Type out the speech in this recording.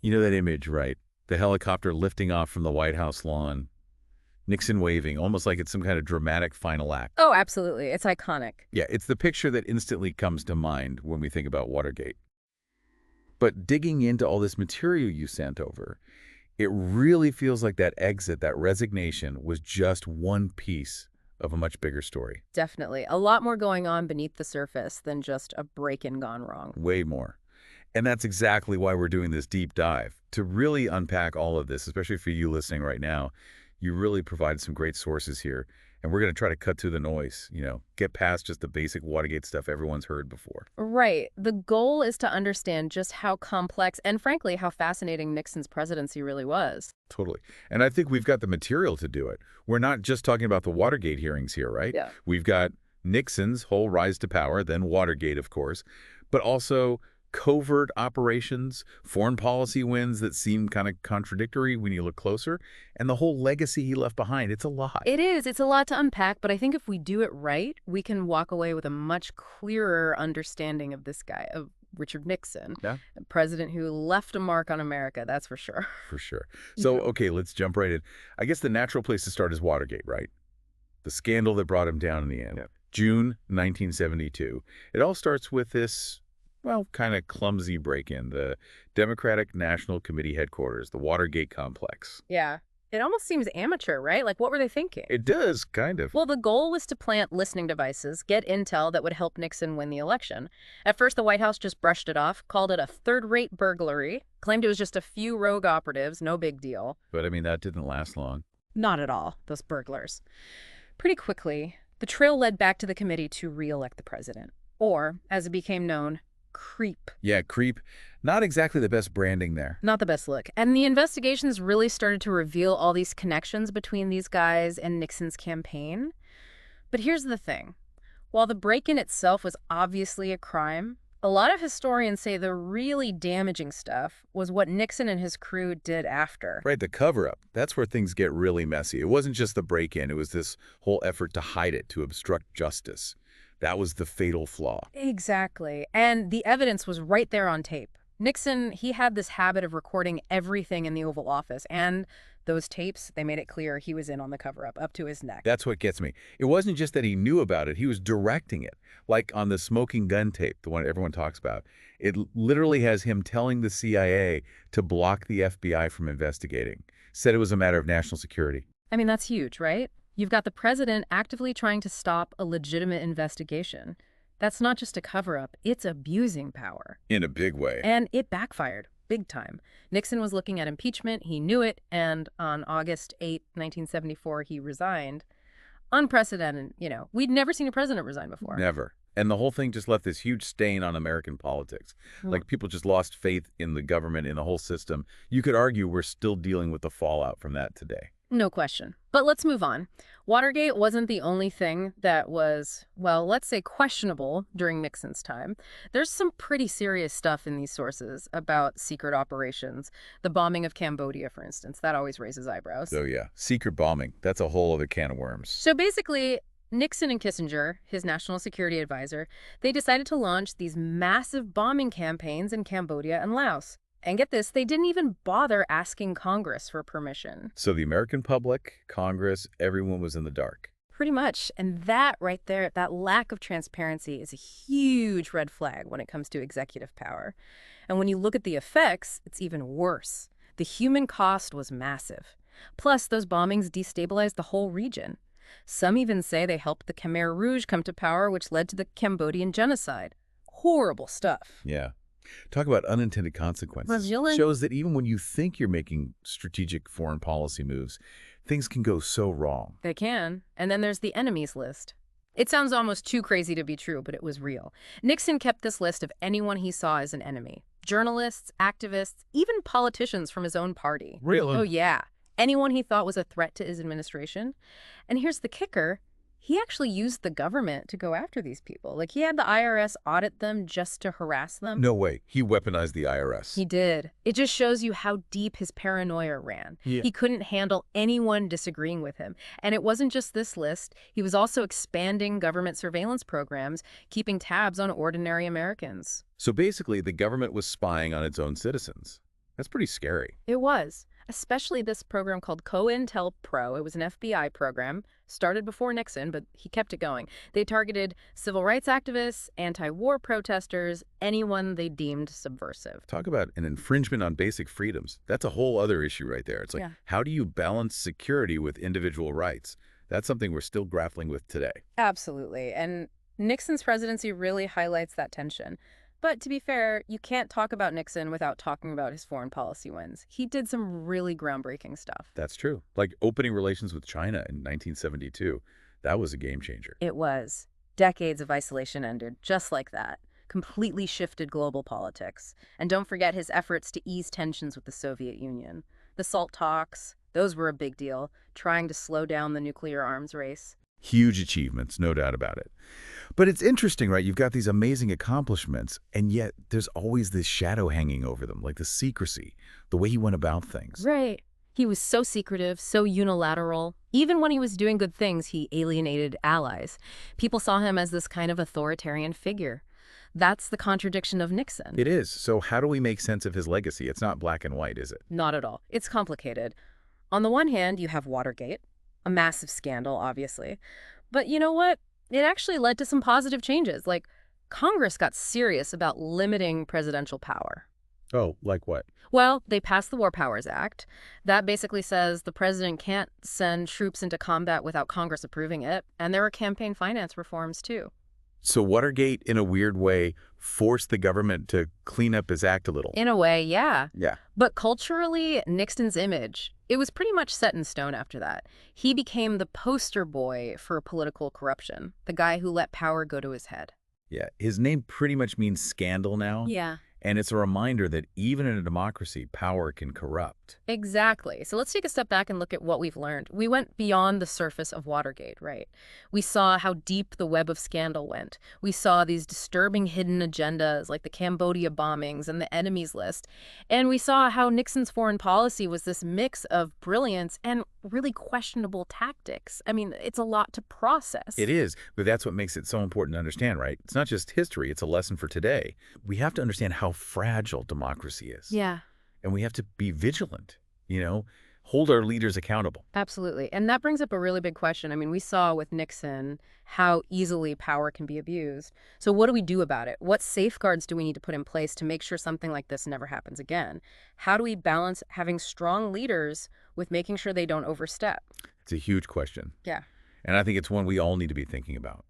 You know that image, right? The helicopter lifting off from the White House lawn, Nixon waving, almost like it's some kind of dramatic final act. Oh, absolutely. It's iconic. Yeah, it's the picture that instantly comes to mind when we think about Watergate. But digging into all this material you sent over, it really feels like that exit, that resignation, was just one piece of a much bigger story. Definitely. A lot more going on beneath the surface than just a break-in gone wrong. Way more. And that's exactly why we're doing this deep dive. To really unpack all of this, especially for you listening right now, you really provided some great sources here. And we're going to try to cut through the noise, get past just the basic Watergate stuff everyone's heard before. Right. The goal is to understand just how complex and, frankly, how fascinating Nixon's presidency really was. Totally. And I think we've got the material to do it. We're not just talking about the Watergate hearings here, right? Yeah. We've got Nixon's whole rise to power, then Watergate, of course, but also covert operations, foreign policy wins that seem kind of contradictory when you look closer, and the whole legacy he left behind. It's a lot. It is. It's a lot to unpack, but I think if we do it right, we can walk away with a much clearer understanding of this guy, of Richard Nixon, Yeah, a president who left a mark on America, that's for sure. for sure. So, okay, let's jump right in. I guess the natural place to start is Watergate, right? The scandal that brought him down in the end. Yeah. June 1972. It all starts with this, well, kind of clumsy break-in, the Democratic National Committee headquarters, the Watergate complex. Yeah. It almost seems amateur, right? Like, what were they thinking? It does, kind of. Well, the goal was to plant listening devices, get intel that would help Nixon win the election. At first, the White House just brushed it off, called it a third-rate burglary, claimed it was just a few rogue operatives, no big deal. But, I mean, that didn't last long. Not at all, those burglars. Pretty quickly, the trail led back to the committee to re-elect the president. Or, as it became known, creep. Yeah, creep. Not exactly the best branding there. Not the best look. And the investigations really started to reveal all these connections between these guys and Nixon's campaign. But here's the thing. While the break-in itself was obviously a crime, a lot of historians say the really damaging stuff was what Nixon and his crew did after. Right, the cover-up. That's where things get really messy. It wasn't just the break-in. It was this whole effort to hide it, to obstruct justice. That was the fatal flaw. Exactly. And the evidence was right there on tape. Nixon, he had this habit of recording everything in the Oval Office, and those tapes, they made it clear he was in on the cover-up, up to his neck. That's what gets me. It wasn't just that he knew about it, he was directing it. Like on the smoking gun tape, the one everyone talks about. It literally has him telling the CIA to block the FBI from investigating. Said it was a matter of national security. I mean, that's huge, right? You've got the president actively trying to stop a legitimate investigation. That's not just a cover-up, it's abusing power. In a big way. And it backfired, big time. Nixon was looking at impeachment, he knew it, and on August 8, 1974, he resigned. Unprecedented, We'd never seen a president resign before. Never. And the whole thing just left this huge stain on American politics. Like people just lost faith in the government, in the whole system. You could argue we're still dealing with the fallout from that today. No question. But let's move on. Watergate wasn't the only thing that was, well, let's say questionable during Nixon's time. There's some pretty serious stuff in these sources about secret operations. The bombing of Cambodia, for instance, that always raises eyebrows. So yeah, secret bombing, that's a whole other can of worms. So basically, Nixon and Kissinger, his national security advisor, they decided to launch these massive bombing campaigns in Cambodia and Laos. And get this, they didn't even bother asking Congress for permission. So the American public, Congress, everyone was in the dark. Pretty much. And that right there, that lack of transparency is a huge red flag when it comes to executive power. And when you look at the effects, it's even worse. The human cost was massive. Plus, those bombings destabilized the whole region. Some even say they helped the Khmer Rouge come to power, which led to the Cambodian genocide. Horrible stuff. Yeah. Talk about unintended consequences. Shows that even when you think you're making strategic foreign policy moves, things can go so wrong. They can. And then there's the enemies list. It sounds almost too crazy to be true, but it was real. Nixon kept this list of anyone he saw as an enemy. Journalists, activists, even politicians from his own party. Really? Oh, yeah. Anyone he thought was a threat to his administration. And here's the kicker. He actually used the government to go after these people. Like, he had the IRS audit them just to harass them. No way. He weaponized the IRS. He did. It just shows you how deep his paranoia ran. Yeah. He couldn't handle anyone disagreeing with him. And it wasn't just this list. He was also expanding government surveillance programs, keeping tabs on ordinary Americans. So basically, the government was spying on its own citizens. That's pretty scary. It was, especially this program called COINTELPRO. It was an FBI program, started before Nixon, but he kept it going. They targeted civil rights activists, anti-war protesters, anyone they deemed subversive. Talk about an infringement on basic freedoms. That's a whole other issue right there. It's like, Yeah. how do you balance security with individual rights? That's something we're still grappling with today. Absolutely. And Nixon's presidency really highlights that tension. But to be fair, you can't talk about Nixon without talking about his foreign policy wins. He did some really groundbreaking stuff. That's true. Like opening relations with China in 1972. That was a game changer. It was. Decades of isolation ended just like that. Completely shifted global politics. And don't forget his efforts to ease tensions with the Soviet Union. The SALT talks, those were a big deal, trying to slow down the nuclear arms race. Huge achievements, no doubt about it. But it's interesting, right? You've got these amazing accomplishments, and yet there's always this shadow hanging over them, like the secrecy, the way he went about things. Right. He was so secretive, so unilateral. Even when he was doing good things, he alienated allies. People saw him as this kind of authoritarian figure. That's the contradiction of Nixon. It is. So how do we make sense of his legacy? It's not black and white, is it? Not at all. It's complicated. On the one hand, you have Watergate, a massive scandal, obviously. But you know what? It actually led to some positive changes, like Congress got serious about limiting presidential power. Oh, like what? Well, they passed the War Powers Act. That basically says the president can't send troops into combat without Congress approving it. And there were campaign finance reforms, too. So Watergate, in a weird way, forced the government to clean up his act a little. In a way, yeah. Yeah. But culturally, Nixon's image, it was pretty much set in stone after that. He became the poster boy for political corruption, the guy who let power go to his head. Yeah. His name pretty much means scandal now. Yeah. And it's a reminder that even in a democracy, power can corrupt. Exactly. So let's take a step back and look at what we've learned. We went beyond the surface of Watergate, right? We saw how deep the web of scandal went. We saw these disturbing hidden agendas like the Cambodia bombings and the enemies list. And we saw how Nixon's foreign policy was this mix of brilliance and really questionable tactics. I mean, it's a lot to process. It is, but that's what makes it so important to understand, right? It's not just history, it's a lesson for today. We have to understand how fragile democracy is. Yeah. And we have to be vigilant, hold our leaders accountable. Absolutely. And that brings up a really big question. I mean, we saw with Nixon how easily power can be abused. So what do we do about it? What safeguards do we need to put in place to make sure something like this never happens again? How do we balance having strong leaders with making sure they don't overstep? It's a huge question. Yeah. And I think it's one we all need to be thinking about.